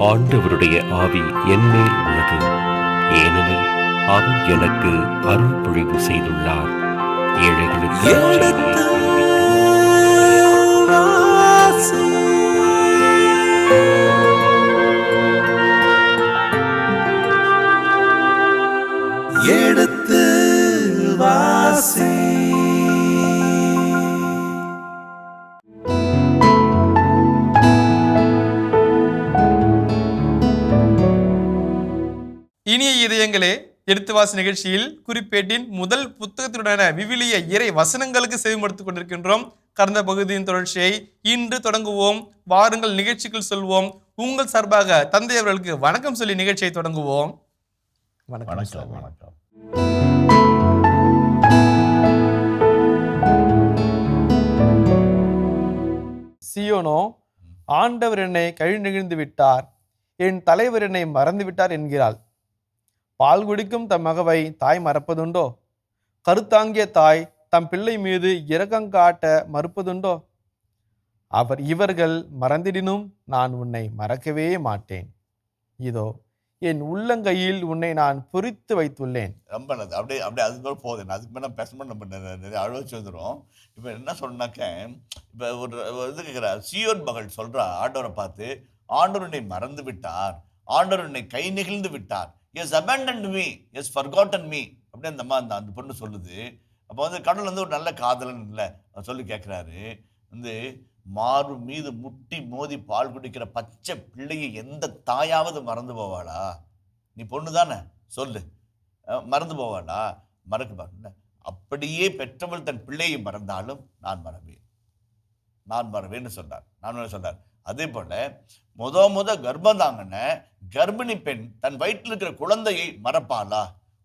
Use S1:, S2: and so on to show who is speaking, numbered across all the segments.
S1: ஆண்டவருடைய ஆவி என்மேல் உள்ளது, ஏனெனில் அவர் எனக்கு அருள் பொழிவு செய்துள்ளார். ஏழைகளுக்கு
S2: எடுத்து வாசி. எடுத்து வாசி.
S3: இனிய இதயங்களே, எடுத்துவாசி நிகழ்ச்சியில் குறிப்பேட்டின் முதல் புத்தகத்தினுடான விவிலிய இறை வசனங்களுக்கு செவிமடுத்துக் கொண்டிருக்கின்றோம். கடந்த பகுதியின் தொடர்ச்சியை இன்று தொடங்குவோம். வாருங்கள் நிகழ்ச்சிக்குள் சொல்வோம். உங்கள் சார்பாக தந்தை அவர்களுக்கு வணக்கம் சொல்லி நிகழ்ச்சியை தொடங்குவோம்.
S4: வணக்கம். வணக்கம்.
S3: சியோனோ, ஆண்டவர் என்னை கழிநெகிழ்ந்து விட்டார், என் தலைவர் என்னை மறந்து விட்டார் என்கிறாள். பால் குடிக்கும் தம் மகவை தாய் மறப்பதுண்டோ? கருத்தாங்கிய தாய் தம் பிள்ளை மீது இரக்கங்காட்ட மறுப்பதுண்டோ? இவர்கள் மறந்திடினும் நான் உன்னை மறக்கவே மாட்டேன். இதோ என் உள்ளங்கையில் உன்னை நான் பொறித்து வைத்துள்ளேன்.
S4: ரொம்ப நல்லது. அப்படியே அப்படியே அதுக்கு போகுது. அதுக்கு மேலே பேசணும், நம்ம நிறைய அழுவச்சு வந்துடும். இப்போ என்ன சொன்னாக்க, இப்போ ஒரு இது கேட்குறார், சியோன் மகள் சொல்கிறா ஆண்டவரை பார்த்து, ஆண்டவர் என்னை மறந்து விட்டார், ஆண்டவர் என்னை கை நெகிழ்ந்து விட்டார், has abandoned me, has forgotten me அப்படின்னு அந்த பொண்ணு சொல்லுது. அப்போ கடவுள் ஒரு நல்ல காதலன் இல்லை சொல்லி கேட்குறாரு. மாறு மீது முட்டி மோதி பால் குடிக்கிற பச்சை பிள்ளையை எந்த தாயாவது மறந்து போவாளா? நீ பொண்ணு தானே, சொல்லு, மறந்து போவாளா? மறக்க பாருங்க. அப்படியே பெற்றவள் தன் பிள்ளையை மறந்தாலும் நான் மறவேன்னு சொன்னார். அதே போல முத கர்ப்பந்தாங்கன கர்ப்பிணி பெண் தன் வயிற்றில் இருக்கிற குழந்தையை மறப்பாளா?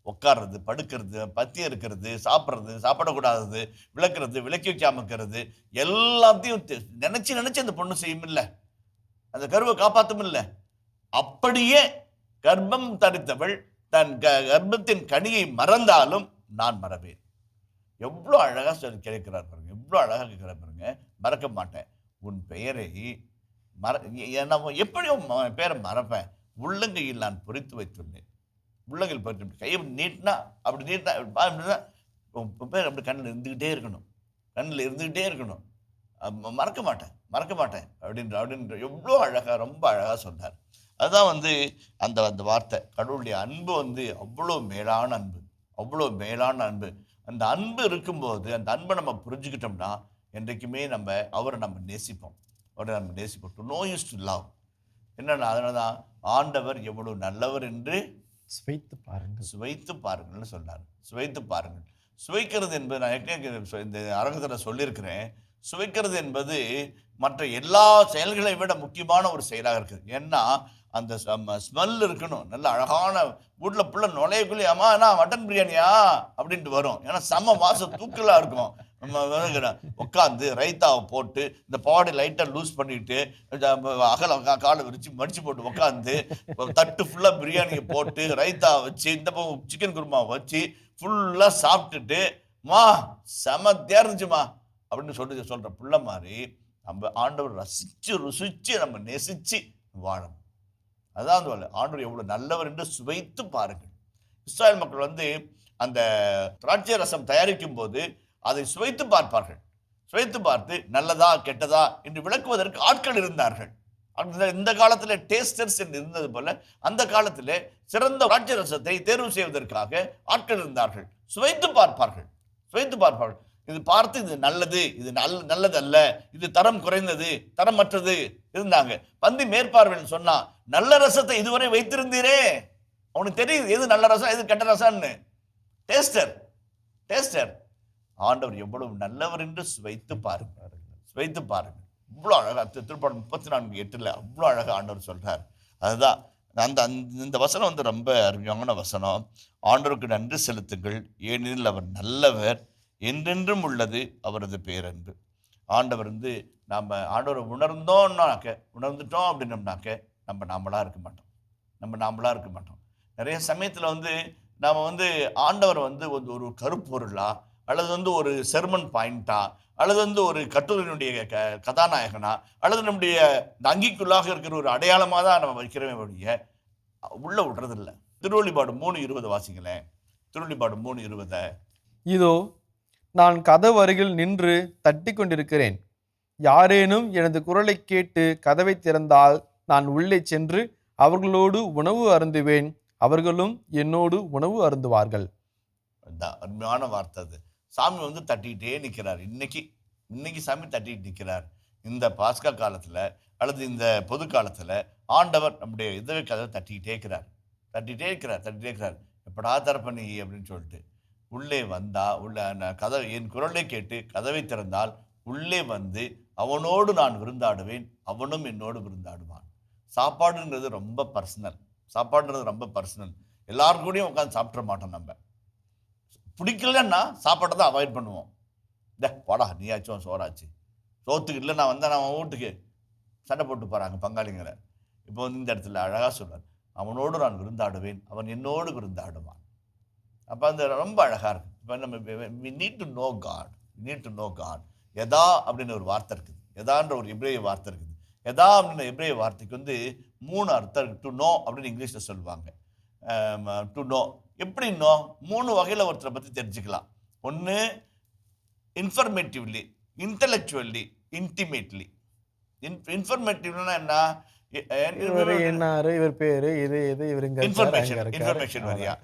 S4: உட்கார்றது, படுக்கிறது, பத்தியம் இருக்கிறது, சாப்பிட்றது, சாப்பிடக்கூடாதது, விளக்கி வைக்காம இருக்கிறது, எல்லாத்தையும் நினைச்சு அந்த பொண்ணு செய்யும் இல்லை, அந்த கருவை காப்பாற்றும் இல்லை. அப்படியே கர்ப்பம் தரித்தவள் தன் கர்ப்பத்தின் கனியை மறந்தாலும் நான் மறவேன். எவ்வளோ அழகா கேட்கிறார் பாருங்க, எவ்வளோ அழகா கேட்கிறார் பாருங்க. மறக்க மாட்டேன், உன் பெயரை நான் எப்படியும் பேரை மறப்பேன், உள்ளங்கையில் நான் பொறித்து வைத்துள்ளேன். உள்ளங்கையில் பொறித்து, கையை நீட்டினா அப்படி நீட்டினா பேர் அப்படி கண்ணில் இருந்துக்கிட்டே இருக்கணும், மறக்க மாட்டேன் அப்படின்ற எவ்வளோ அழகாக, ரொம்ப அழகாக சொன்னார். அதுதான் அந்த வார்த்தை. கடவுளுடைய அன்பு அவ்வளோ மேலான அன்பு. அந்த அன்பு இருக்கும்போது, அந்த அன்பை நம்ம புரிஞ்சுக்கிட்டோம்னா என்றைக்குமே அவரை நம்ம நேசிப்போம். To know use to love. என்னன்னா, அதனால தான் ஆண்டவர் எவ்வளவு நல்லவர் என்று சுவைத்து பாருங்கள்னு சொன்னார். சுவைத்து பாருங்கள். சுவைக்கிறது என்பது, நான் இந்த அரங்கத்தில் சொல்லியிருக்கிறேன், சுவைக்கிறது என்பது மற்ற எல்லா செயல்களை விட முக்கியமான ஒரு செயலாக இருக்குது. ஏன்னா அந்த ஸ்மெல் இருக்கணும், நல்ல அழகான வீட்டில் புள்ள நுழையக்குள்ளே, அம்மா நான் மட்டன் பிரியாணியா அப்படின்ட்டு வரும். ஏன்னா செம்ம வாசம் தூக்கலாக இருக்கும். உட்காந்து ரைத்தாவை போட்டு இந்த பாடி லைட்டாக லூஸ் பண்ணிட்டு காலை விரிச்சு மடிச்சு போட்டு உட்காந்து தட்டு ஃபுல்லாக பிரியாணியை போட்டு ரைத்தாவை வச்சு இந்த பக்கம் சிக்கன் குருமாவை வச்சு ஃபுல்லாக சாப்பிட்டுட்டு, மா செமத்தியா இருந்துச்சுமா அப்படின்னு சொல்ற புள்ள மாதிரி நம்ம ஆண்டவர் ருசிச்சு நம்ம நேசிச்சு வாழணும். அதான் ஆண்டவர் எவ்வளவு நல்லவர் என்று சுவைத்து பாருங்கள். இஸ்ராயல் மக்கள் அந்த திராட்சை ரசம் தயாரிக்கும் போது அதை சுவைத்து பார்ப்பார்கள். சுவைத்து பார்த்து நல்லதா கெட்டதா என்று விளக்குவதற்கு ஆட்கள் இருந்தார்கள். இந்த காலத்தில் டேஸ்டர்ஸ் என்று இருந்தது போல அந்த காலத்தில் சிறந்த திராட்சை ரசத்தை தேர்வு செய்வதற்காக ஆட்கள் இருந்தார்கள். சுவைத்து பார்ப்பார்கள். இது பார்த்து இது நல்லது, இது நல்லதல்ல, இது தரம் குறைந்தது, தரமற்றது இருந்தாங்க. பந்தி மேற்பார்வைன்னு சொன்னா, நல்ல ரசத்தை இதுவரை வைத்திருந்தீரே, அவனுக்கு தெரியுது எது நல்ல ரசம் எது கெட்ட ரசம்னு. டேஸ்டர் ஆண்டவர் எவ்வளவு நல்லவர் என்று சுவைத்து பாருங்கள். இவ்வளோ அழகா திருப்பாடல் 34:8 அவ்வளோ அழகா ஆண்டவர் சொல்றார். அதுதான் இந்த வசனம் ரொம்ப அருமையான வசனம். ஆண்டவருக்கு நன்றி செலுத்துங்கள், ஏனெனில் அவர் நல்லவர், என்றென்றும் உள்ளது அவரது பேரன்பு. ஆண்டவர் நாம் ஆண்டவரை உணர்ந்துட்டோம் அப்படின்னோம்னாக்க நம்ம நாமளாக இருக்க மாட்டோம். நிறைய சமயத்தில் நாம் ஆண்டவர் ஒரு கருப்பொருளா, அல்லது வந்து ஒரு செர்மன் பாயிண்டா, அல்லது வந்து ஒரு கட்டுரையினுடைய கதாநாயகனா, அல்லது நம்முடைய இந்த அங்கிக்குள்ளாக இருக்கிற ஒரு அடையாளமாக தான் நம்ம வைக்கிறோமே ஒழிய உள்ள விடுறதில்ல. திருவெளிப்பாடு 3:20 வாசிங்களேன். திருவெளிப்பாடு 3:20.
S3: இதோ நான் கதவு அருகில் நின்று தட்டி கொண்டிருக்கிறேன். யாரேனும் எனது குரலை கேட்டு கதவை திறந்தால் நான் உள்ளே சென்று அவர்களோடு உணவு அருந்துவேன், அவர்களும் என்னோடு உணவு அருந்துவார்கள்.
S4: அருமையான வார்த்தை அது. சாமி வந்து தட்டிக்கிட்டே நிற்கிறார். இன்னைக்கு சாமி தட்டிட்டு நிற்கிறார். இந்த பாஸ்கா காலத்துல அல்லது இந்த பொது காலத்துல ஆண்டவர் நம்முடைய இதய கதவை தட்டிக்கிட்டே இருக்கிறார். எப்படா திறப்ப நீ அப்படின்னு சொல்லிட்டு உள்ளே வந்தா கதவை என் குரலை கேட்டு கதவை திறந்தால் உள்ளே வந்து அவனோடு நான் விருந்தாடுவேன், அவனும் என்னோடு விருந்தாடுவான். சாப்பாடுன்றது ரொம்ப பர்சனல். எல்லாரும் கூடயும் உட்காந்து சாப்பிட மாட்டோம். நம்ம பிடிக்கலன்னா சாப்பாட்டை தான் அவாய்ட் பண்ணுவோம். போடா நீயாச்சும் சோறாச்சு, சோத்துக்கு இல்லை நான் வந்தேன் நான் வீட்டுக்கு சண்டை போட்டு போகிறாங்க பங்காளிங்களை. இப்போ வந்து இந்த இடத்துல அழகாக சொல்றார், அவனோடு நான் விருந்தாடுவேன், அவன் என்னோடு விருந்தாடுவான். அப்போ அந்த ரொம்ப அழகாக இருக்கு. இப்போ நம்ம we need to know God. எதா அப்படின்னு ஒரு வார்த்தை இருக்குது, எதான்ற ஒரு எபிரேய வார்த்தை இருக்குது. எதா அப்படின்ற எபிரேய வார்த்தைக்கு வந்து 3 அர்த்தம் இருக்குது. டு நோ அப்படின்னு இங்கிலீஷில் சொல்லுவாங்க. டு நோ எப்படி நோ 3 வகையில் ஒருத்தரை பற்றி தெரிஞ்சுக்கலாம். ஒன்று இன்ஃபர்மேட்டிவ்லி, இன்டலெக்சுவல்லி, இன்டிமேட்லி. இன்ஃபர்மேட்டிவ்னா என்ன?
S3: இவர் பேரு இது இவருங்க
S4: இன்ஃபர்மேஷன் வரியா.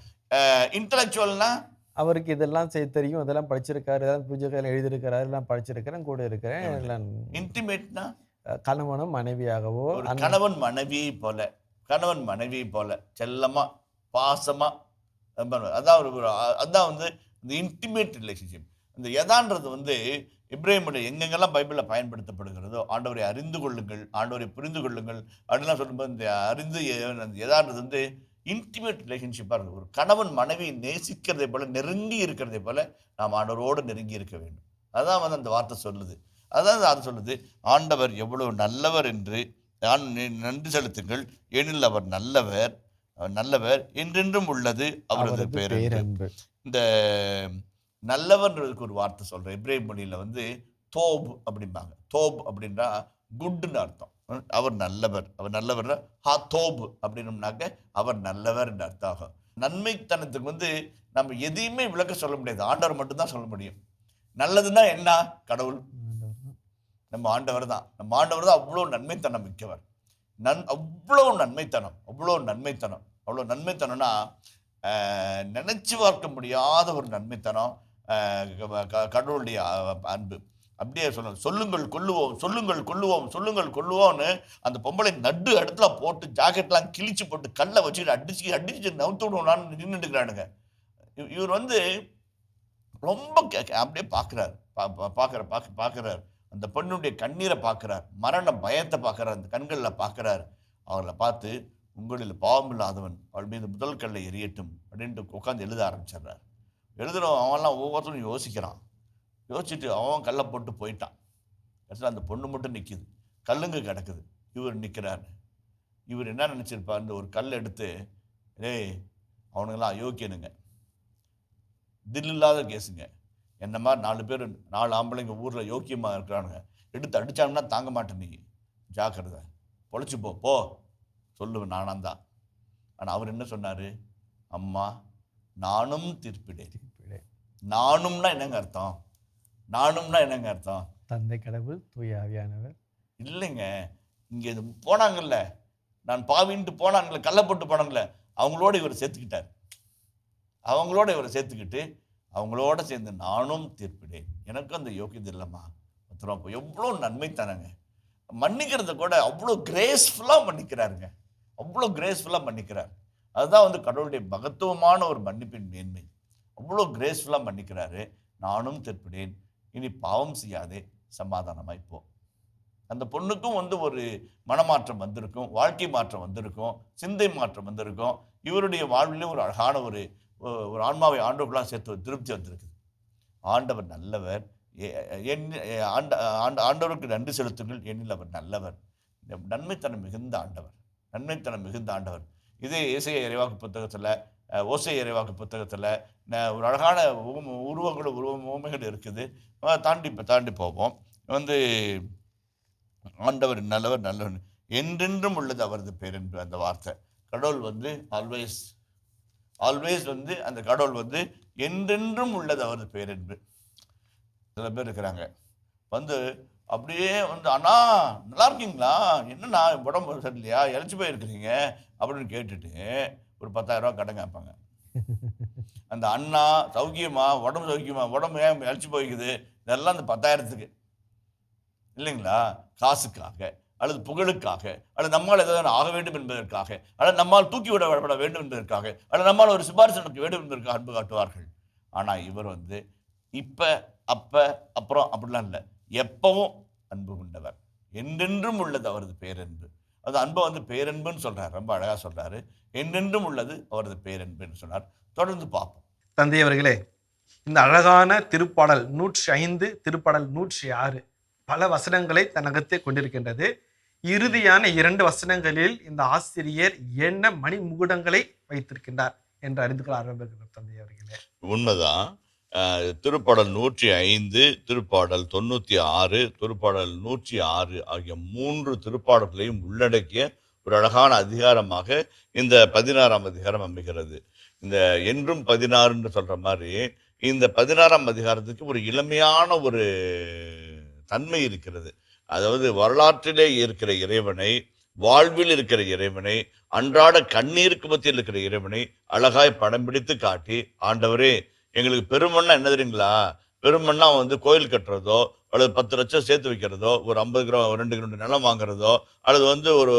S4: இன்டலெக்சுவல்னா
S3: அவருக்கு இதெல்லாம் தெரியும், இதெல்லாம் படிச்சிருக்காரு, ஏதாவது பூஜைகள் எழுதியிருக்கிறாரு, எல்லாம் படிச்சிருக்கிறேன், கூட இருக்கிறேன் எல்லாம்.
S4: இன்டிமேட்னா
S3: கணவனும் மனைவியாகவோ,
S4: கணவன் மனைவி போல செல்லமா பாசமா, அதான் வந்து இந்த இன்டிமேட் ரிலேஷன்ஷிப். இந்த எதான்றது வந்து இப்ராஹிமுடைய எங்கெங்கெல்லாம் பைபிளில் பயன்படுத்தப்படுகிறதோ, ஆண்டவரை அறிந்து கொள்ளுங்கள், ஆண்டவரை புரிந்து கொள்ளுங்கள் அப்படிலாம் சொல்லும்போது இந்த எதான்றது வந்து இன்டிமேட் ரிலேஷன்ஷிப்பாக இருக்குது. ஒரு கணவன் மனைவி நேசிக்கிறதை போல, நெருங்கி இருக்கிறதை போல நாம் ஆண்டவரோடு நெருங்கி இருக்க வேண்டும். அதான் வந்து அந்த வார்த்தை சொல்லுது. அதாவது அது சொல்லுது, ஆண்டவர் எவ்வளவு நல்லவர் என்று நன்றி செலுத்துங்கள், ஏனில் அவர் நல்லவர் என்றென்றும் உள்ளது அவரது பேரன்பு. இந்த நல்லவன்றதுக்கு ஒரு வார்த்தை சொல்றேன். எபிரேய மொழியில வந்து தோப் அப்படிம்பாங்க. தோப் அப்படின்னா குட்னு அர்த்தம். அவர் நல்லவர் தோப் அப்படின்னம்னாக்க அவர் நல்லவர் என்று அர்த்தம் ஆகும். நன்மைத்தனத்துக்கு வந்து நம்ம எதையுமே விளக்க சொல்ல முடியாது, ஆண்டவர் மட்டும்தான் சொல்ல முடியும். நல்லதுன்னா என்ன? கடவுள், நம்ம ஆண்டவர் தான். அவ்வளோ நன்மைத்தனம் மிக்கவர். அவ்வளோ நன்மைத்தனம்னா நினைச்சு பார்க்க முடியாத ஒரு நன்மைத்தனம் கடவுளுடைய அன்பு. அப்படியே சொல்லுங்கள் கொள்ளுவோம்னு அந்த பொம்பளை நடு இடத்துல போட்டு ஜாக்கெட்லாம் கிழிச்சு போட்டு கல்லை வச்சுட்டு அடிச்சு நவுத்து விடுவோம்னான்னு நின்றுட்டுக்கிறானுங்க. இவர் வந்து ரொம்ப அப்படியே பார்க்குறாரு. அந்த பெண்ணுடைய கண்ணீரை பார்க்குறார், மரண பயத்தை பார்க்குறார், அந்த கண்களில் பார்க்குறார். அவர்களை பார்த்து, உங்களில் பாவம் இல்லாதவன் அவள் மீது முதல் கல்லை எரியட்டும் அப்படின்ட்டு உட்காந்து எழுத ஆரம்பிச்சிடுறார். எழுதுகிறவன் அவன்லாம் ஒவ்வொருத்தரும் யோசிச்சுட்டு அவன் கல்லை போட்டு போயிட்டான். கடைசியில் அந்த பொண்ணு மட்டும் நிற்கிது, கல்லுங்க கிடக்குது, இவர் நிற்கிறார். இவர் என்ன நினச்சிருப்பார்? இந்த ஒரு கல் எடுத்து, அவனுங்களாம் அயோக்கியனுங்க, தில் இல்லாத கேஸுங்க, என்ன மாதிரி 4 ஆம்பளைங்க ஊரில் யோக்கியமாக இருக்கிறானுங்க, எடுத்து அடித்தாங்கன்னா தாங்க மாட்டேன், நீ ஜாக்கிரதை, பொழைச்சி போ சொல்லுவேன் நானாந்தான். ஆனால் அவர் என்ன சொன்னார்? அம்மா நானும் தீர்ப்பிடேன். நானும்னா என்னங்க அர்த்தம்?
S3: தந்தை கடவுள், தூய ஆவியானவர்.
S4: இல்லைங்க, இங்கே இது போனாங்கல்ல, நான் பாவின்ட்டு போனாங்கல்ல, கல்லை போட்டு போனாங்கல்ல, அவங்களோட இவர் சேர்த்துக்கிட்டார். அவங்களோட சேர்ந்து நானும் தீர்ப்பிடேன். எனக்கும் அந்த யோக்கியது இல்லைம்மா. எவ்வளோ நன்மைத்தானங்க. மன்னிக்கிறத கூட அவ்வளோ கிரேஸ்ஃபுல்லாக மன்னிக்கிறார். அதுதான் வந்து கடவுளுடைய மகத்துவமான ஒரு மன்னிப்பின் மேன்மை. அவ்வளோ கிரேஸ்ஃபுல்லாக மன்னிக்கிறாரு. நானும் தீர்ப்பிடேன், இனி பாவம் செய்யாதே, சமாதானமாய் போ. அந்த பொண்ணுக்கும் வந்து ஒரு மனமாற்றம் வந்திருக்கும், வாழ்க்கை மாற்றம் வந்திருக்கும், சிந்தை மாற்றம் வந்திருக்கும். இவருடைய வாழ்விலே ஒரு அழகான ஒரு ஆன்மாவை ஆண்டவர்களாக சேர்த்து ஒரு திருப்தி வந்திருக்குது. ஆண்டவர் நல்லவர், ஆண்டவருக்கு நன்றி செலுத்துங்கள், ஏனில் அவர் நல்லவர். நன்மைத்தனம் மிகுந்த ஆண்டவர். இதே ஏசாயா இறைவாக்கு புத்தகத்தில் ஓசை இறைவாக்கு புத்தகத்தில் ஒரு அழகான உருவங்கள் இருக்குது. தாண்டி போவோம். வந்து ஆண்டவர் நல்லவர் நல்லவர் என்றென்றும் உள்ளது அவரது பேரென்பு. அந்த வார்த்தை கடவுள் வந்து ஆல்வேஸ் வந்து அந்த கடவுள் வந்து என்றென்றும் உள்ளது அவரது பேரென்பு. சில பேர் இருக்கிறாங்க வந்து அப்படியே வந்து அண்ணா நல்லா இருக்கீங்களா, என்னண்ணா உடம்பு சரியில்லையா, இழைச்சி போயிருக்கிறீங்க அப்படின்னு கேட்டுட்டு ஒரு 10,000 ரூபா கடன் கேட்பாங்க. அந்த அண்ணா சௌக்கியமா, உடம்பு ஏன் இழைச்சி போய்க்குது, இதெல்லாம் அந்த 10,000த்துக்கு இல்லைங்களா, காசுக்காக அல்லது புகழுக்காக அல்லது நம்மால் ஏதாவது ஆக வேண்டும் என்பதற்காக அல்லது நம்மால் தூக்கி விடப்பட வேண்டும் என்பதற்காக அல்லது நம்மால் ஒரு சிபாரிசு நடக்க வேண்டும் என்பதற்காக அன்பு காட்டுவார்கள். ஆனால் இவர் வந்து இப்ப அப்ப அப்புறம் அப்படிலாம் இல்லை, எப்பவும் அன்பு கொண்டவர், என்றென்றும் உள்ளது அவரது பேரன்பு. அது அன்பை வந்து பேரன்புன்னு சொல்றாரு, ரொம்ப அழகா சொல்றாரு. என்றென்றும் உள்ளது அவரது பேரன்புன்னு சொன்னார். தொடர்ந்து பார்ப்போம்.
S3: தந்தை அவர்களே, இந்த அழகான திருப்பாடல் 105 திருப்பாடல் 106 பல வசனங்களை தன்னகத்தே கொண்டிருக்கின்றது. இறுதியான 2 வசனங்களில் இந்த ஆசிரியர் என்ன மணிமுகுடங்களை வைத்திருக்கின்றார் என்று அறிந்து கொள்ள ஆரம்பிக்கிறார். தந்தை அவர்களே,
S5: உண்மைதான். திருப்பாடல் 105, திருப்பாடல் 96, திருப்பாடல் 106 ஆகிய 3 திருப்பாடல்களையும் உள்ளடக்கிய ஒரு அழகான அதிகாரமாக இந்த 16ஆம் அதிகாரம் அமைகிறது. இந்த என்றும் 16 சொல்ற மாதிரி இந்த 16ஆம் அதிகாரத்துக்கு ஒரு இளமையான ஒரு தன்மை இருக்கிறது. அதாவது வரலாற்றிலே இருக்கிற இறைவனை, வாழ்வில் இருக்கிற இறைவனை, அன்றாட கண்ணீருக்கு மத்தியில் இருக்கிற இறைவனை அழகாய் படம் பிடித்து காட்டி, ஆண்டவரே எங்களுக்கு பெருமண்ணா என்ன தெரியுங்களா, பெருமண்ணா வந்து கோயில் கட்டுறதோ அல்லது 10 லட்சம் சேர்த்து வைக்கிறதோ, ஒரு 50 கிராம் 2 கிலோ நிலம் வாங்குறதோ அல்லது வந்து ஒரு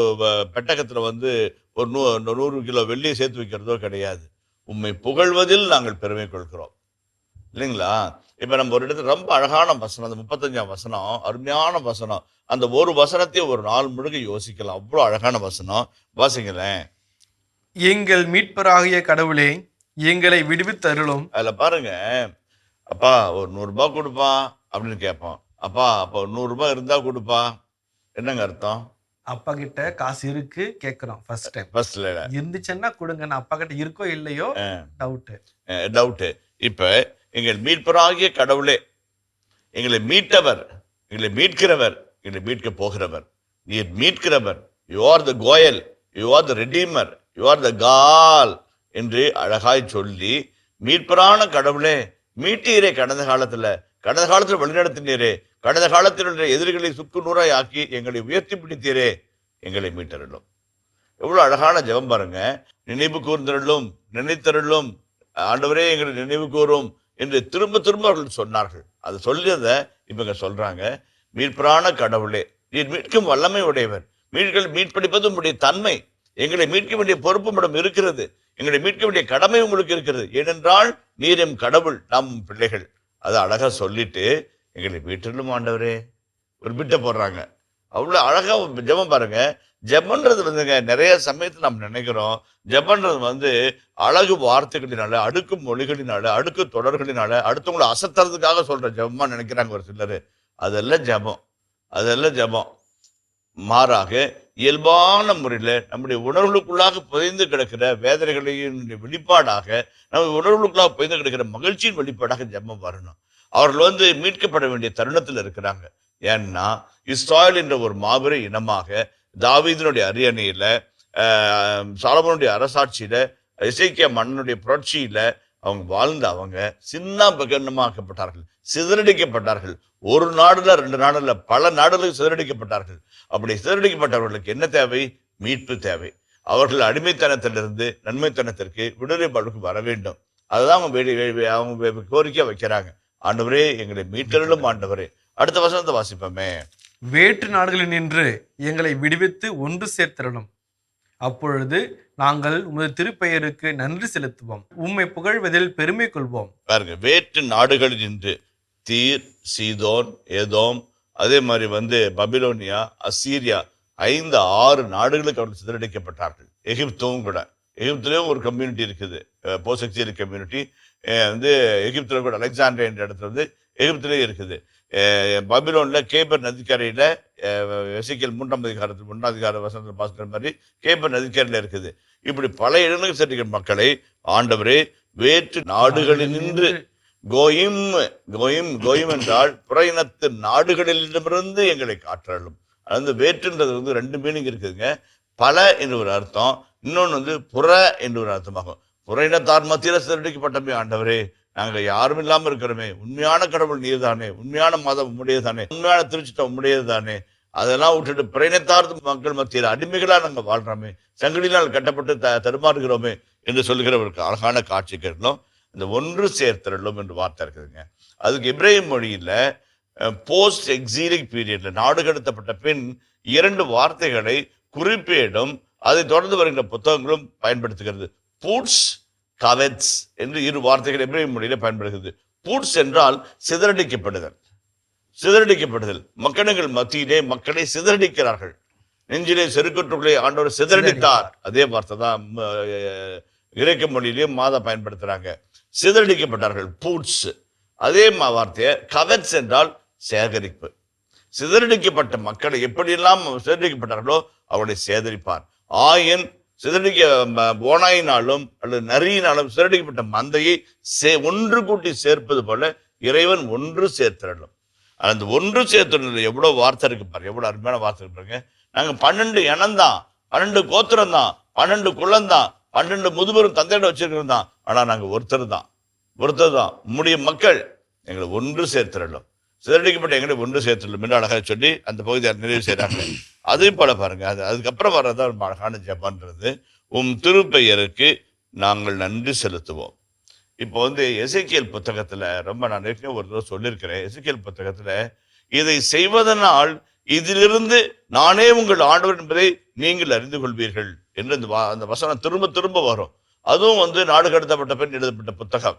S5: பெட்டகத்துல வந்து ஒரு 100 கிலோ வெள்ளியை சேர்த்து வைக்கிறதோ கிடையாது. உம்மை புகழ்வதில் நாங்கள் பெருமை கொள்கிறோம் இல்லைங்களா. இப்ப நம்ம ஒரு இடத்துல ரொம்ப அழகான வசனம், அந்த 35ஆம் வசனம் அருமையான வசனம். அந்த ஒரு வசனத்தை ஒரு நாள் முழுக்க யோசிக்கலாம், அவ்வளவு அழகான வசனம். வாசிங்களேன்.
S3: எங்கள் மீட்பராகிய கடவுளே, எங்களை விடுவித்தருளும்.
S5: அதுல பாருங்க, அப்பா ஒரு 100 ரூபாய் கொடுப்பா அப்படின்னு கேட்போம். அப்பா அப்ப 100 ரூபாய் இருந்தா கொடுப்பா, என்னங்க அர்த்தம்?
S3: அப்பா கிட்ட காசு இருக்கு கேட்கிறோம். ஃபர்ஸ்ட் டைம்
S5: ஃபர்ஸ்ட்ல
S3: இருந்துச்சுன்னா கொடுங்க, நான் அப்பா கிட்ட இருக்கோ இல்லையோ
S5: டவுட். இப்ப எங்கள் மீட்பராகிய கடவுளே, எங்களை மீட்டவர், எங்களை மீட்கிறவர், எங்களை மீட்க போகிறவர், நீர் மீட்கிறவர், you are the goal, you are the redeemer, you are the call என்று அழகாய் சொல்லி, மீட்பரான கடவுளே மீட்டீரே, கடந்த காலத்துல வழிநடத்தினீரே, கடந்த காலத்தில் எதிரிகளை சுக்கு நூறாய் ஆக்கி எங்களை உயர்த்தி பிடித்தீரே, எங்களை மீட்டருளும். எவ்வளவு அழகான ஜெபம் பாருங்க. நினைவு கூர்ந்தருளும், நினைத்தருளும், ஆண்டவரே எங்களை நினைவு கூறும் என்று திரும்ப திரும்ப அவர்கள் சொன்னார்கள். அது சொல்லியத இவங்க சொல்றாங்க. மீட்பரான கடவுளே, நீர் மீட்கும் வல்லமை உடையவர், மீட்படிப்பது உங்களுடைய தன்மை, எங்களை மீட்க வேண்டிய பொறுப்பு இடம் இருக்கிறது, எங்களை மீட்க வேண்டிய கடமை உங்களுக்கு இருக்கிறது, ஏனென்றால் நீர் எம் கடவுள், நாம் பிள்ளைகள். அதை அழகா சொல்லிட்டு எங்களை மீட்டலும் ஆண்டவரே ஒரு பிட்ட போடுறாங்க. அவ்வளவு அழகா ஜெபம் பாருங்க. ஜெபன்றது வந்துங்க நிறைய சமயத்தில் நாம் நினைக்கிறோம், ஜெபன்றது வந்து அழகு வார்த்தைகளினால, அடுக்கு மொழிகளினால, அடுக்கு தொடர்களினால அடுத்தவங்களை அசத்துறதுக்காக சொல்ற ஜெபமா நினைக்கிறாங்க ஒரு சிலர். அதெல்லாம் ஜெபம். மாறாக இயல்பான முறையில் நம்முடைய உணர்வுகளுக்குள்ளாக புதைந்து கிடக்கிற வேதனைகளின் வெளிப்பாடாக, நம்ம உணர்வுகளுக்குள்ளாக புதைந்து கிடக்கிற மகிழ்ச்சியின் வெளிப்பாடாக ஜெபம் வரணும். அவர்கள் வந்து மீட்கப்பட வேண்டிய தருணத்தில் இருக்கிறாங்க. ஏன்னா இஸ்ராயல் என்ற ஒரு மாபெரும் இனமாக தாவீதினுடைய அரியணையில, சாலமோனுடைய அரசாட்சியில, எசேக்கியா மன்னனுடைய புரட்சியில அவங்க வாழ்ந்த அவங்க சின்ன பகனமாக்கப்பட்டார்கள், சிதறடிக்கப்பட்டார்கள். ஒரு நாடுல 2 நாடுல பல நாடுகளுக்கு சிதறடிக்கப்பட்டார்கள். அப்படி சிதறடிக்கப்பட்டவர்களுக்கு என்ன தேவை? மீட்பு தேவை. அவர்கள் அடிமைத்தனத்திலிருந்து நன்மைத்தனத்திற்கு விடுதலை வாழ்வுக்கு வர வேண்டும். அதுதான் அவங்க கோரிக்கையா வைக்கிறாங்க. ஆண்டவரே எங்களை மீட்டருளும் ஆண்டவரே. அடுத்த வசனத்தை வாசிப்போமே.
S3: வேற்று நாடுகளில் நின்று எங்களை விடுவித்து ஒன்று சேர்த்தரணும், அப்பொழுது நாங்கள் உமது திருப்பெயருக்கு நன்றி செலுத்துவோம், உம்மை புகழ்வதில் பெருமை கொள்வோம்.
S5: பாருங்க, வேற்று நாடுகளில் நின்று தீர், சீதோன், ஏதோம், அதே மாதிரி வந்து பபிலோனியா, அசீரியா 5-6 நாடுகளுக்கு அவர்கள் சிதறடிக்கப்பட்டார்கள். எகிப்தும் கூட, எகிப்துலேயும் ஒரு கம்யூனிட்டி இருக்குது, போசக்சியல் கம்யூனிட்டி. வந்து எகிப்துல கூட அலெக்சாண்ட்ரியா என்ற இடத்துல வந்து எகிப்துலேயும் இருக்குது. பபிலோன்ல கேபர் நதிக்கரையில எசேக்கியேல் 3ஆம் அதிகாரத்தில் 1ஆம் அதிகார வசனத்தில் பாசுகிற மாதிரி கேபர் நதிக்கரையில இருக்குது. இப்படி பல இடங்களுக்கு சென்ற மக்களை ஆண்டவரே, வேற்று நாடுகளில் நின்று கோயிம் கோயிம் கோயிம் என்றால் புறையினத்து நாடுகளிலிடமிருந்து எங்களை காற்றலும். அது வேற்றுன்றது வந்து 2 மீனிங் இருக்குதுங்க. பல என்று ஒரு அர்த்தம், இன்னொன்று வந்து புற என்று ஒரு அர்த்தமாகும். புறையினத்தார் மத்தியில் சிதறடிக்கப்பட்டமே ஆண்டவரே, நாங்க யாரும் இல்லாம இருக்கிறோமே, உண்மையான கடவுள் நீர் தானே, உண்மையான மதம் உம்முடையது தானே, உண்மையான திருச்சிட்டம் உம்முடையது தானே, அதெல்லாம் விட்டுட்டு புறையினத்தார் மக்கள் மத்தியில் அடிமைகளா நாங்க வாழ்றோமே, சங்கிலினால் கட்டப்பட்டு தருமாறுகிறோமே என்று சொல்லுகிற ஒரு அழகான காட்சி கேட்டோம். இந்த ஒன்று சேர்த்தலும் என்று வார்த்தை இருக்குதுங்க. அதுக்கு எபிரேய மொழியில போஸ்ட் எக்ஸீலிக் பீரியட்ல, நாடு கடத்தப்பட்ட பின் 2 வார்த்தைகளை குறிப்பேடும் அதை தொடர்ந்து வருகின்ற புத்தகங்களும் பயன்படுத்துகிறது. பூட்ஸ், கவெட்ஸ் என்று 2 வார்த்தைகள் எபிரேய மொழியில பயன்படுகிறது. பூட்ஸ் என்றால் சிதறடிக்கப்படுதல், சிதறடிக்கப்படுதல். மக்களுங்கள் மத்தியிலே மக்களை சிதறடிக்கிறார்கள். நெஞ்சிலே செருக்குற்றுள்ளே ஆண்டவர் சிதறடித்தார். அதே வார்த்தை தான் கிரேக்க மொழியிலேயும் மாதா பயன்படுத்துறாங்க. சிதறடிக்கப்பட்டார்கள், பூட்ஸ். அதே வார்த்தையை கவெட்ஸ் என்றால் சேகரிப்பு. சிதறடிக்கப்பட்ட மக்களை எப்படியெல்லாம் சிதறடிக்கப்பட்டார்களோ அவர்களை சேகரிப்பார். ஆயன் ஓனாயினாலும் அல்லது நரியினாலும் சிதறடிக்கப்பட்ட மந்தையை ஒன்று கூட்டி சேர்ப்பது போல இறைவன் ஒன்று சேர்த்திடலும். அந்த ஒன்று சேர்த்து எவ்வளவு வார்த்தை இருக்கு பாருங்க, எவ்வளவு அருமையான வார்த்தை இருக்கு பாருங்க. நாங்க 12 இனம்தான், 12 கோத்திரம் தான், 12 குலம் தான், 12 முதுபெரும் தந்தையிட வச்சிருக்கிறோம் தான். ஆனா நாங்க ஒருத்தர் தான் உம்முடைய மக்கள், எங்களை ஒன்று சேர்த்திடலும், சிதறடிக்கப்பட்ட எங்களை ஒன்று சேர்த்திடலும் என்று அழகாக சொல்லி அந்த பகுதியை நிறைவு செய்யறாங்க. அதே போல பாருங்க, அதுக்கப்புறம் வர்றதா ரொம்ப அழகான ஜெபம்ன்றது. உம் திருப்பெயருக்கு நாங்கள் நன்றி செலுத்துவோம். இப்போ வந்து எசேக்கியேல் புத்தகத்துல ரொம்ப நான் ஏற்கனவே ஒரு தடவை சொல்லியிருக்கிறேன். எசேக்கியேல் புத்தகத்துல இதை செய்வதனால் இதிலிருந்து நானே உங்கள் ஆண்டவர் என்பதை நீங்கள் அறிந்து கொள்வீர்கள் என்று அந்த வசனம் திரும்ப திரும்ப வரும். அதுவும் வந்து நாடு கடத்தப்பட்ட பின் எழுதப்பட்ட புத்தகம்.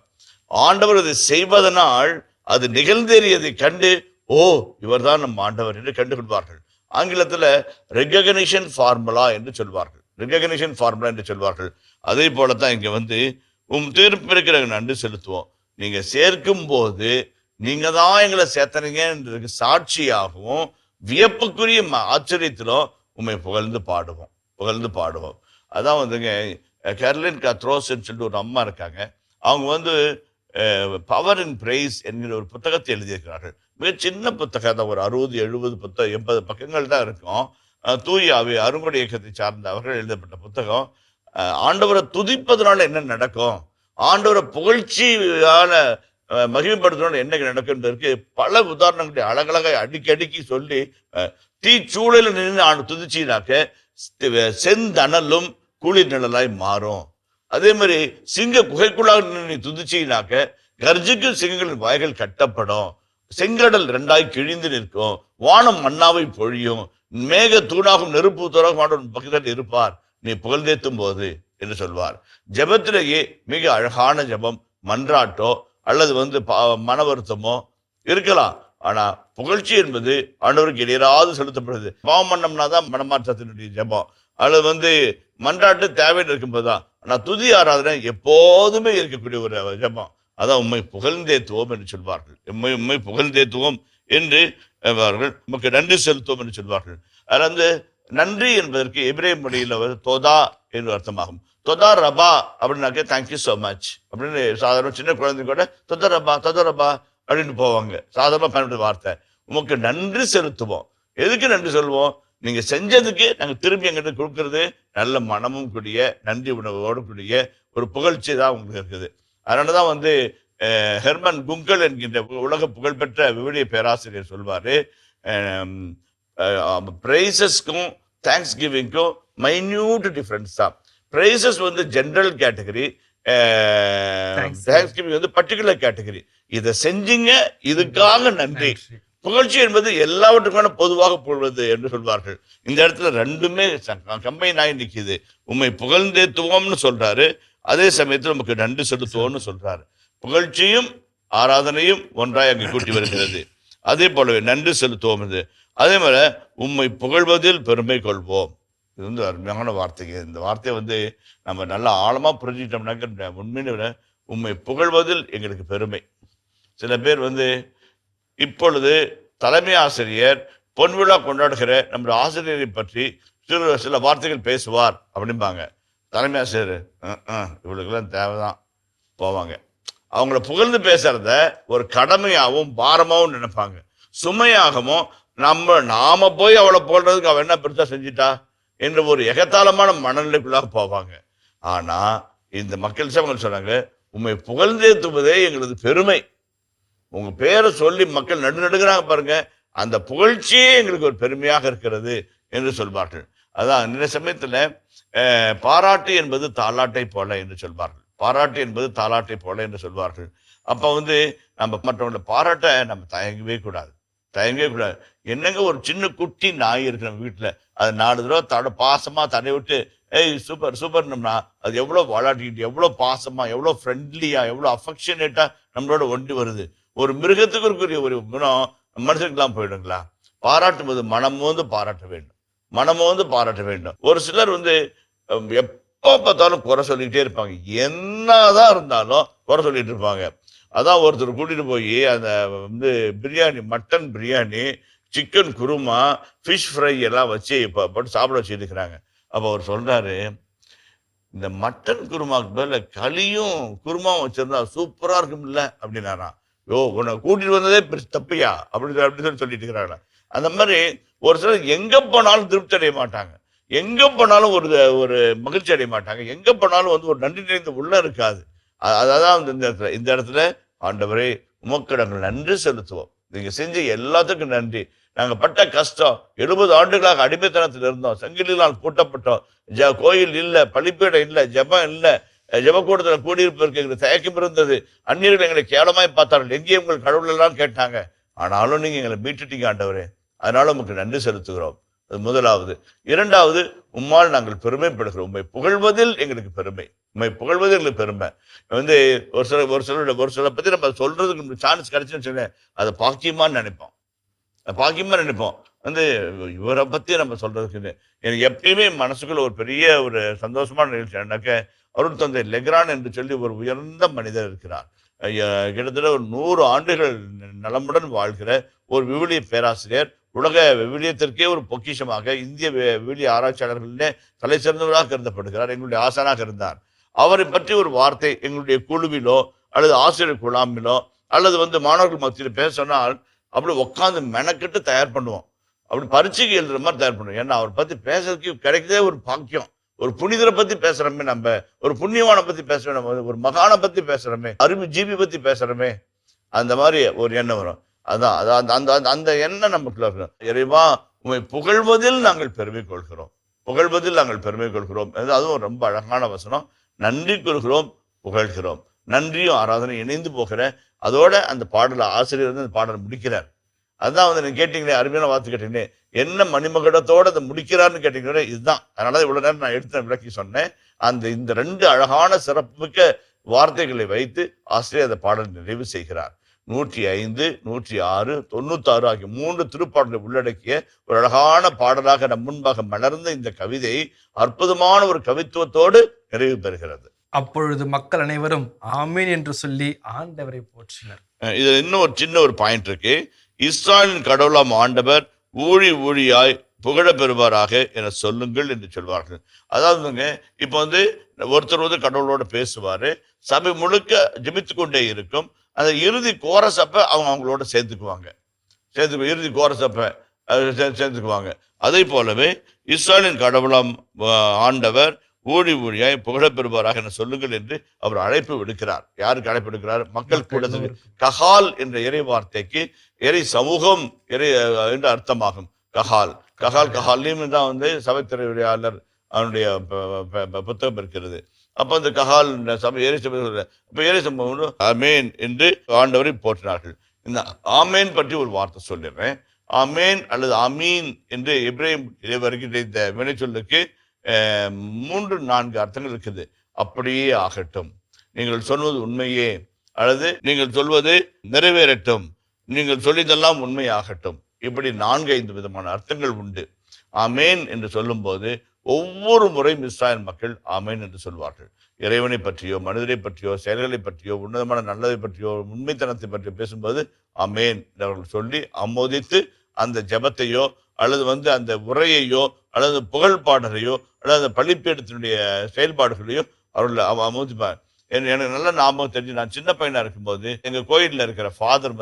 S5: ஆண்டவர் இதை செய்வதனால் அது நிகழ்ந்தேறியதை கண்டு, ஓ இவர் தான் நம் ஆண்டவர் என்று கண்டு கொள்வார்கள். ஆங்கிலத்துல ரெகக்னிஷன் ஃபார்முலா என்று சொல்வார்கள். அதே போலதான் இங்க வந்து உம் தீர்ப்பிற்கு நன்றி செலுத்துவோம். நீங்க சேர்க்கும் போது நீங்க தான் எங்களை சேர்த்தனீங்க சாட்சியாகவும் வியப்புக்குரிய ஆச்சரியத்திலும் உண்மை புகழ்ந்து பாடுவோம். அதான் வந்துங்க கேரலின் கத்ரோஸ்ன்னு சொல்லிட்டு ஒரு அம்மா இருக்காங்க. அவங்க வந்து பவர் இன் பிரைஸ் என்கிற ஒரு புத்தகத்தை எழுதியிருக்கிறார்கள். மிக சின்ன புத்தகம் தான், ஒரு 60-70 80 பக்கங்கள் தான் இருக்கும். தூயாவே அருங்கொடை இயக்கத்தை சார்ந்த அவர்கள் எழுதப்பட்ட புத்தகம். ஆண்டவரை துதிப்பதனால என்ன நடக்கும், ஆண்டவரை புகழ்ச்சியான மகிமைப்படுத்தினால என்ன நடக்கும்ன்றதுக்கு பல உதாரணங்களை அழகழகாக அடுக்கி சொல்லி, தீச்சூழல நின்று துதிச்சினாக்க செந்தணலும் குளிர் நிழலாய் மாறும். அதே மாதிரி சிங்க குகைக்குள்ளாக நின்று துதிச்சினாக்க கர்ஜிக்கும் சிங்கங்களின் வாய்கள் கட்டப்படும், செங்கடல் 2ஆய் கிழிந்து நிற்கும், வானம் மன்னாவை பொழியும், மேக தூணாகும் நெருப்பு தூணாகும் பக்கத்தில் இருப்பார் நீ புகழ்ந்தேத்தும் போது என்று சொல்வார். ஜெபத்திலேயே மிக அழகான ஜெபம் மன்றாட்டோ அல்லது வந்து மன வருத்தமோ இருக்கலாம். ஆனா புகழ்ச்சி என்பது ஆண்டவருக்கு இடையராது செலுத்தப்படுது. பாவம் பண்ணம்னா தான் மனமாற்றத்தினுடைய ஜெபம், அல்லது வந்து மன்றாட்டு தேவைன்னு இருக்கும்போதுதான். ஆனா துதி ஆராதனை எப்போதுமே இருக்கக்கூடிய ஒரு ஜெபம். அதான் உண்மை புகழ்ந்தேத்துவோம் என்று சொல்வார்கள். உண்மை புகழ்ந்தேத்துவோம் என்று நமக்கு நன்றி செலுத்துவோம் என்று சொல்வார்கள். அதில் வந்து நன்றி என்பதற்கு எபிரேய மொழியில் தோதா என்று அர்த்தமாகும். தொதா ரபா அப்படின்னாக்க தேங்க்யூ சோ மச் அப்படின்னு சாதாரண சின்ன குழந்தை கூட தொத ரபா அப்படின்னு போவாங்க. சாதாரண பயன்படுத்த வார்த்தை. உமக்கு நன்றி செலுத்துவோம். எதுக்கு நன்றி சொல்லுவோம்? நீங்க செஞ்சதுக்கு நாங்க திரும்பி எங்கிட்ட கொடுக்கறது நல்ல மனமும் கூடிய நன்றி உணவோடு கூடிய ஒரு புகழ்ச்சி தான் உங்களுக்கு இருக்குது. அதனாலதான் வந்து ஹெர்மன் குங்கல் என்கின்ற உலக புகழ்பெற்ற விவிலிய பேராசிரியர் சொல்வாரு, பிரைசஸ்க்கும் தேங்க்ஸ் கிவிங்க்கும் மைன்யூட் டிஃபரன்ஸ் தான். பிரைசஸ் வந்து ஜெனரல் கேட்டகரி, தேங்க்ஸ் கிவிங் வந்து பர்டிகுலர் கேட்டகரி. இதை செஞ்சீங்க, இதுக்காக நன்றி. புகழ்ச்சி என்பது எல்லாவற்றுக்கான பொதுவாக புகழ்வது என்று சொல்வார்கள். இந்த இடத்துல ரெண்டுமே கம்பைன் ஆகி நிற்கிது. உண்மை புகழ்ந்தேத்துவோம்னு சொல்றாரு, அதே சமயத்தில் நமக்கு நன்றி செலுத்துவோம்னு சொல்றாரு. புகழ்ச்சியும் ஆராதனையும் ஒன்றாய் அங்கே கூட்டி வருகிறது. அதே போலவே நன்றி செலுத்துவோம். இது அதே மாதிரி உண்மை புகழ்வதில் பெருமை கொள்வோம். இது வந்து அருமையான வார்த்தைங்க. இந்த வார்த்தையை வந்து நம்ம நல்லா ஆழமா புரிஞ்சுக்கிட்டோம்னாக்க உண்மையில உண்மை புகழ்வதில் எங்களுக்கு பெருமை. சில பேர் வந்து இப்பொழுது தலைமை ஆசிரியர் பொன்விழா கொண்டாடுகிற நம்முடைய ஆசிரியரை பற்றி சில வார்த்தைகள் பேசுவார் அப்படிம்பாங்க. தலைமை ஆசிரியர் இவளுக்கெல்லாம் தேவைதான் போவாங்க. அவங்கள புகழ்ந்து பேசுறத ஒரு கடமையாகவும் பாரமாகவும் நினைப்பாங்க. சுமையாகவும் நாம போய் அவளை போடுறதுக்கு அவள் என்ன பெருசா செஞ்சிட்டா என்ற ஒரு எகத்தாளமான மனநிலைக்குள்ளாக போவாங்க. ஆனா இந்த மக்கள் சேவகர்கள் சொன்னாங்க, உண்மை புகழ்ந்தேத்துவதே எங்களது பெருமை. உங்க பேரை சொல்லி மக்கள் நடுநடுங்கிறாங்க பாருங்க, அந்த புகழ்ச்சியே எங்களுக்கு ஒரு பெருமையாக இருக்கிறது என்று சொல்வார்கள். அதான் இந்த சமயத்துல பாராட்டு என்பது தாலாட்டை போல என்று சொல்வார்கள். பாராட்டு என்பது தாலாட்டை போல என்று சொல்வார்கள். அப்ப நம்ம மற்றவங்களை பாராட்ட நம்ம தயங்கவே கூடாது. என்னங்க ஒரு சின்ன குட்டி நாய் இருக்கு நம்ம வீட்டுல, அது 4 தடவை பாசமா தடை விட்டு ஏய் சூப்பர் சூப்பர்னம்னா அது எவ்வளவு பாராட்டிக்கிட்டு, எவ்வளவு பாசமா, எவ்வளவு ஃப்ரெண்ட்லியா, எவ்வளவு அஃபெக்ஷனேட்டா நம்மளோட ஒண்டி வருது. ஒரு மிருகத்துக்கு இருக்கிற ஒரு குணம் மனுஷனுக்குலாம் போயிடுங்களா? பாராட்டும் போது மனமோந்து பாராட்ட வேண்டும். ஒரு சிலர் எப்போ பார்த்தாலும் குறை சொல்லிக்கிட்டே இருப்பாங்க. என்னதான் இருந்தாலும் குறை சொல்லிட்டு இருப்பாங்க. அதான் ஒருத்தர் கூட்டிட்டு போய் அந்த biryani, mutton biryani, chicken kurma, fish fry எல்லாம் வச்சு போட்டு சாப்பிட வச்சுருக்கிறாங்க. அப்போ அவர் சொல்றாரு, இந்த மட்டன் குருமாக்கு பதில களியும் குருமாவும் வச்சிருந்தா சூப்பரா இருக்கும்ல அப்படின்னாராம். உன்னை கூட்டிட்டு வந்ததே தப்பியா அப்படின்னு சொல்லிட்டு இருக்கிறாங்க. அந்த மாதிரி ஒரு சிலர் எங்க போனாலும் திருப்தி அடைய மாட்டாங்க, எங்க போனாலும் ஒரு மகிழ்ச்சி அடைய மாட்டாங்க, எங்க போனாலும் ஒரு நன்றி நிறைந்த உள்ள இருக்காது. அதான் இந்த இடத்துல ஆண்டவரே உமக்கு நாங்கள் நன்றி செலுத்துவோம். நீங்க செஞ்ச எல்லாத்துக்கும் நன்றி. நாங்க பட்ட கஷ்டம், 70 ஆண்டுகளாக அடிமைத்தனத்தில் இருந்தோம், சங்கிலினால் பூட்டப்பட்டோம், கோயில் இல்ல, பள்ளிப்பீடம் இல்ல, ஜபம் இல்ல, ஜபக்கூடத்துல கூடியிருப்பதற்கு எங்களுக்கு தயக்கம் இருந்தது. அந்நியர்கள் எங்களை கேவலமாய் பார்த்தார்கள், எங்கேயும் உங்கள் கடவுள் எல்லாம் கேட்டாங்க. ஆனாலும் நீங்க எங்களை மீட்டுட்டீங்க ஆண்டவரே, அதனால உமக்கு நன்றி செலுத்துகிறோம். அது முதலாவது. இரண்டாவது, உம்மால் நாங்கள் பெருமைப்படுகிறோம். உண்மை புகழ்வதில் எங்களுக்கு பெருமை. ஒரு சில பத்தி நம்ம சொல்றதுக்கு சான்ஸ் கிடைச்சுன்னு சொன்னேன், அதை பாக்கியமான்னு நினைப்போம். இவரை பத்தி நம்ம சொல்றதுக்கு எனக்கு எப்பயுமே மனசுக்குள்ள ஒரு பெரிய ஒரு சந்தோஷமான நிகழ்ச்சி என்னன்னாக்க, அருள் தந்தை லெக்ரான் என்று சொல்லி ஒரு உயர்ந்த மனிதர் இருக்கிறார். கிட்டத்தட்ட ஒரு 100 ஆண்டுகள் நலமுடன் வாழ்கிற ஒரு விவிலிய பேராசிரியர், உலக விவிலியத்திற்கே ஒரு பொக்கிஷமாக இந்திய விவிலிய ஆராய்ச்சியாளர்களே தலை சிறந்தவராக கருதப்படுகிறார். எங்களுடைய ஆசானாக இருந்தார். அவரை பற்றி ஒரு வார்த்தை எங்களுடைய குழுவிலோ அல்லது ஆசிரியர் குழாமிலோ அல்லது மாணவர்கள் மத்தியில் பேச சொன்னால் அப்படி உட்காந்து மெனக்கிட்டு தயார் பண்ணுவோம். அப்படி பரீட்சைக்கு எழுதுற மாதிரி தயார் பண்ணுவோம். ஏன்னா அவரை பத்தி பேசுறதுக்கு கிடைக்கிறதே ஒரு பாக்கியம். ஒரு புனிதரை பத்தி பேசுறோமே, நம்ம ஒரு புண்ணியவானை பத்தி பேசுறோம், நம்ம ஒரு மகானை பத்தி பேசுறோமே, அருமை ஜீவி பத்தி பேசுறோமே, அந்த மாதிரி ஒரு எண்ணம் வரும். அதான் அந்த எண்ணம் நமக்குள்ள இருக்கணும். இறைவா உண்மை புகழ்வதில் நாங்கள் பெருமை கொள்கிறோம். அதுவும் ரொம்ப அழகான வசனம். நன்றி கூறுகிறோம், புகழ்கிறோம். நன்றியும் ஆராதனை இணைந்து போகிற அதோட அந்த பாடல ஆசிரியர் அந்த பாடலை முடிக்கிறார். அதுதான் நீங்க கேட்டீங்களே, அருமையான வார்த்தை கேட்டீங்களே, என்ன மணிமகுடத்தோட அதை முடிக்கிறார்னு கேட்டீங்களே, இதுதான். அதனால இவ்வளவு நேரம் நான் எடுத்து விளக்கி சொன்னேன். இந்த 2 அழகான சிறப்புமிக்க வார்த்தைகளை வைத்து ஆசிரியர் அந்த பாடலை நிறைவு செய்கிறார். 105, 106, 96 ஆகிய 3 திருப்பாடலை உள்ளடக்கிய ஒரு அழகான பாடலாக நம் முன்பாக மலர்ந்த இந்த கவிதை அற்புதமான ஒரு கவித்துவத்தோடு நிறைவு பெறுகிறது.
S3: அப்பொழுது மக்கள் அனைவரும் ஆமீன் என்று சொல்லி ஆண்டவரை போற்றினர்.
S5: இதுல இன்னும் ஒரு சின்ன ஒரு பாயிண்ட் இருக்கு. இஸ்ராயலின் கடவுளாம் ஆண்டவர் ஊழியாய் புகழ பெறுவாராக என சொல்லுங்கள் என்று சொல்வார்கள். அதாவதுங்க, இப்ப ஒருத்தர் கடவுளோட பேசுவாரு, சபை முழுக்க ஜெபித்து கொண்டே இருக்கும். அந்த இறுதி கோரசப்ப அவங்களோட சேர்த்துக்குவாங்க. இறுதி கோரசப்ப சேர்த்துக்குவாங்க. அதே போலவே இஸ்ராயலின் கடவுளாம் ஆண்டவர் ஊழியாய் புகழ பெறுவாராக என சொல்லுங்கள் என்று அவர் அழைப்பு விடுக்கிறார். யாருக்கு அழைப்பு விடுக்கிறார்? மக்கள் கூட்டத்துக்கு. கஹால் என்ற இறை வார்த்தைக்கு இறை சமூகம் என்று அர்த்தமாகும். கஹால்லையும் தான் சபைத்திரையாளர் அவனுடைய புத்தகம் இருக்கிறது. அப்ப அந்த கஹால் ஏரி சமூகம் ஆமேன் என்று ஆண்டவரை போற்றினார்கள். இந்த ஆமேன் பற்றி ஒரு வார்த்தை சொல்லிடுறேன். ஆமேன் அல்லது அமீன் என்று எப்ரேம் வருகின்ற இந்த வினை சொல்லுக்கு 3-4 அர்த்தங்கள் இருக்குது. அப்படியே ஆகட்டும், நீங்கள் சொல்வது உண்மையே, அல்லது நீங்கள் சொல்வது நிறைவேறட்டும், நீங்கள் சொல்லியதெல்லாம் உண்மையாகட்டும், இப்படி 4-5 விதமான அர்த்தங்கள் உண்டு. ஆமேன் என்று சொல்லும் போது ஒவ்வொரு முறையும் இஸ்ராயல் மக்கள் ஆமேன் என்று சொல்வார்கள். இறைவனை பற்றியோ மனிதரை பற்றியோ செயல்களை பற்றியோ உன்னதமான நல்லதை பற்றியோ உண்மைத்தனத்தை பற்றியோ பேசும்போது ஆமேன் அவர்கள் சொல்லி ஆமோதித்து அந்த ஜெபத்தையோ அல்லது அந்த உரையையோ அல்லது புகழ் பாடலையோ அல்லது அந்த பள்ளிப்பீடத்தினுடைய செயல்பாடுகளையோ அவர்கள் அமுதிப்பார். எனக்கு நல்ல ஞாபகம் தெரிஞ்சு, நான் சின்ன பையனா இருக்கும்போது எங்க கோயிலில் இருக்கிற ஃபாதர்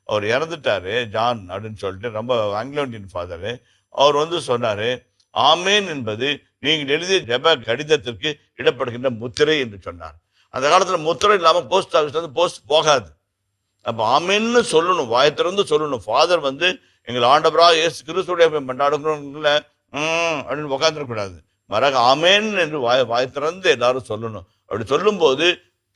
S5: அவர் இறந்துட்டாரு, ஜான் அப்படின்னு சொல்லிட்டு, ரொம்ப ஆங்கிலோ இந்தியன் ஃபாதரு. அவர் சொன்னாரு, ஆமேன் என்பது நீங்கள் எழுதிய ஜெப கடிதத்திற்கு இடப்படுகின்ற முத்திரை என்று சொன்னார். அந்த காலத்துல முத்திரை இல்லாம போஸ்ட் ஆஃபீஸ் போஸ்ட் போகாது. அப்ப ஆமேன்னு சொல்லணும், வாய் திறந்து சொல்லணும். ஃபாதர் எங்கள் ஆண்டவராக இயேசு கிறிஸ்துடைய கொண்டாடுகிறவங்கள அப்படின்னு உட்காந்துடக்கூடாது. மறாக ஆமேன் என்று வாய் திறந்து எல்லாரும் சொல்லணும். அப்படி சொல்லும் போது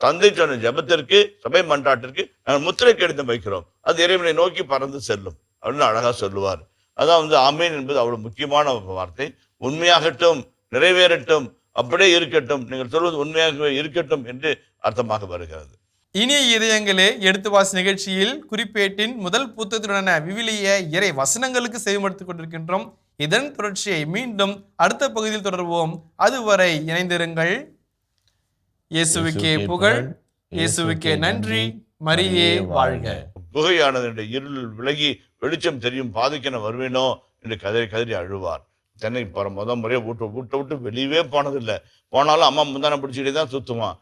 S5: தந்தை சொன்ன ஜெபத்திற்கு, சபை மன்றாட்டிற்கு நாங்கள் முத்திரை கடிதம் வைக்கிறோம், அது இறைவனை நோக்கி பறந்து செல்லும் அப்படின்னு அழகா சொல்லுவார். அதான் ஆமேன் என்பது அவ்வளவு முக்கியமான வார்த்தை. உண்மையாகட்டும், நிறைவேறட்டும், அப்படியே இருக்கட்டும், நீங்கள் சொல்வது உண்மையாகவே இருக்கட்டும் என்று அர்த்தமாக வருகிறது.
S3: இனிய இதயங்களே, எடுத்து வாசி நிகழ்ச்சியில் குறிப்பேட்டின் முதல் புத்தகத்துடனான விவிலிய இறை வசனங்களுக்கு செவிமடுத்துக் கொண்டிருக்கின்றோம். இதன் தொடர்ச்சியை மீண்டும் அடுத்த பகுதியில் தொடர்வோம். அதுவரை இணைந்திருங்கள். இயேசுவுக்கே புகழ், இயேசுவுக்கே நன்றி, மரியே வாழ்க.
S5: புகையானது இருள் விலகி வெளிச்சம் தெரியும் பாதைக்கென வருவேனோ என்று கதறி கதறி அழுவார். சென்னைக்கு போற முறையை வீட்டை விட்டு வெளியவே போனதில்லை. போனாலும் அம்மா முந்தான பிடிச்சிட்டே தான் சுத்துவான்.